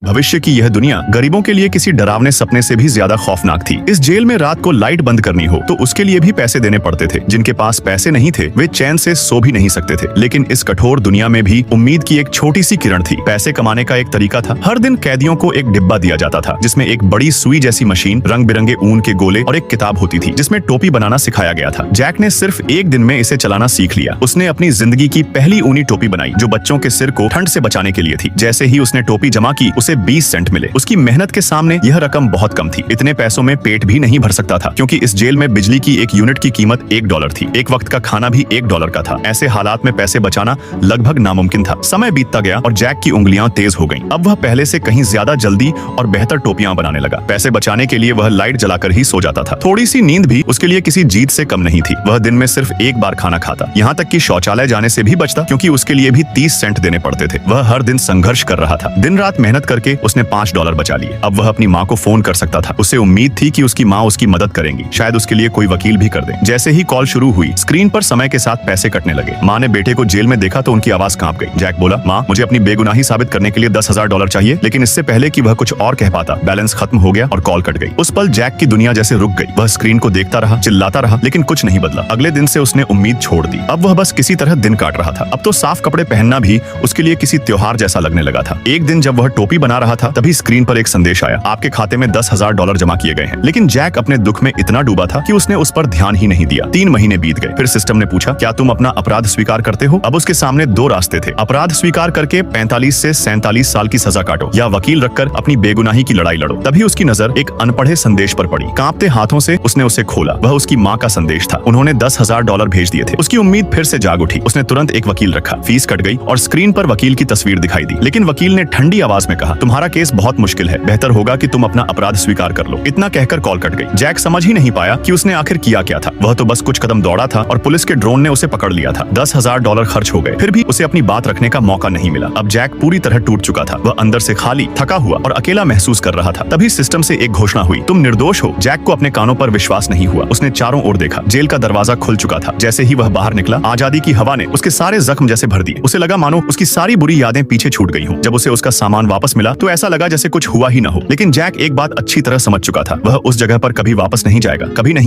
भविष्य की यह दुनिया गरीबों के लिए किसी डरावने सपने से भी ज्यादा खौफनाक थी। इस जेल में रात को लाइट बंद करनी हो तो उसके लिए भी पैसे देने पड़ते थे। जिनके पास पैसे नहीं थे वे चैन से सो भी नहीं सकते थे। लेकिन इस कठोर दुनिया में भी उम्मीद की एक छोटी सी किरण थी। पैसे कमाने का एक तरीका था। हर दिन कैदियों को एक डिब्बा दिया जाता था जिसमें एक बड़ी सुई जैसी मशीन, रंग बिरंगे ऊन के गोले और एक किताब होती थी जिसमें टोपी बनाना सिखाया गया था। जैक ने सिर्फ एक दिन में इसे चलाना सीख लिया। उसने अपनी जिंदगी की पहली ऊनी टोपी बनाई जो बच्चों के सिर को ठंड से बचाने के लिए थी। जैसे ही उसने टोपी जमा की उसे 20 सेंट मिले। उसकी मेहनत के सामने यह रकम बहुत कम थी। इतने पैसों में पेट भी नहीं भर सकता था क्योंकि इस जेल में बिजली की एक यूनिट की कीमत $1 थी। एक वक्त का खाना भी $1 का था। ऐसे हालात में पैसे बचाना लगभग नामुमकिन था। समय बीतता गया और जैक की उंगलियां तेज हो गईं। अब वह पहले से कहीं ज्यादा जल्दी और बेहतर टोपियां बनाने लगा। पैसे बचाने के लिए वह लाइट जलाकर ही सो जाता था। थोड़ी सी नींद भी उसके लिए किसी जीत से कम नहीं थी। वह दिन में सिर्फ एक बार खाना खाता, यहाँ तक कि शौचालय जाने से भी बचता क्योंकि उसके लिए भी 30 सेंट देने पड़ते थे। वह हर दिन संघर्ष कर रहा था। दिन रात मेहनत करके उसने $5 बचा लिए। अब वह अपनी माँ को फोन कर सकता था। उसे उम्मीद थी कि उसकी माँ उसकी मदद करेंगी, शायद उसके लिए कोई वकील भी कर दे। जैसे ही कॉल शुरू हुई स्क्रीन पर समय के साथ पैसे कटने लगे। माँ ने बेटे को जेल में देखा तो उनकी आवाज कांप गई। जैक बोला, माँ मुझे अपनी बेगुनाही साबित करने के लिए $10,000 चाहिए। लेकिन इससे पहले कि वह कुछ और कह पाता बैलेंस खत्म हो गया और कॉल कट गई। उस पल जैक की दुनिया जैसे रुक गई। वह स्क्रीन को देखता रहा, चिल्लाता रहा, लेकिन कुछ नहीं बदला। अगले दिन से उसने उम्मीद छोड़ दी। अब वह बस किसी तरह दिन काट रहा था। अब तो साफ कपड़े पहनना भी उसके लिए किसी त्योहार जैसा लगने लगा था। एक दिन जब वह टोपी बना रहा था तभी स्क्रीन पर एक संदेश आया, आपके खाते में $10,000 जमा किए गए हैं। लेकिन जैक अपने दुख में इतना डूबा था कि उसने उस पर ध्यान ही नहीं दिया। 3 महीने बीत गए। फिर सिस्टम ने पूछा, क्या तुम अपना अपराध स्वीकार करते हो? अब उसके सामने 2 रास्ते थे। अपराध स्वीकार करके 45 से 47 साल की सजा काटो या वकील रखकर अपनी बेगुनाही की लड़ाई लड़ो। तभी उसकी नजर एक अनपढ़े संदेश पर पड़ी। कांपते हाथों से उसने उसे खोला। वह उसकी माँ का संदेश था। उन्होंने $10,000 भेज दिए थे। उसकी उम्मीद फिर से जाग उठी। उसने तुरंत एक वकील रखा। फीस कट गई और स्क्रीन पर वकील की तस्वीर दिखाई दी। लेकिन वकील ने ठंडी आवाज में कहा, तुम्हारा केस बहुत मुश्किल है, बेहतर होगा कि तुम अपना अपराध स्वीकार कर लो। इतना कहकर कॉल कट गई। जैक समझ ही नहीं पाया कि उसने आखिर किया क्या था। वह तो बस कुछ कदम दौड़ा था और पुलिस के ड्रोन ने उसे पकड़ लिया था। $10,000 खर्च हो गए। फिर भी उसे अपनी बात रखने का मौका नहीं मिला। अब जैक पूरी तरह टूट चुका था। वह अंदर से खाली, थका हुआ और अकेला महसूस कर रहा था। तभी सिस्टम से एक घोषणा हुई, तुम निर्दोष हो। जैक को अपने कानों पर विश्वास नहीं हुआ। उसने चारों ओर देखा। जेल का दरवाजा खुल चुका था। जैसे ही वह बाहर निकला आजादी की हवा ने उसके सारे जख्म जैसे भर दिए। उसे लगा मानो उसकी सारी बुरी यादें पीछे छूट गई हों। जब उसे उसका सामान वापस मिला तो ऐसा लगा जैसे कुछ हुआ ही न हो। लेकिन जैक एक बात अच्छी तरह समझ चुका था, वह उस जगह पर कभी वापस नहीं जाएगा, कभी नहीं।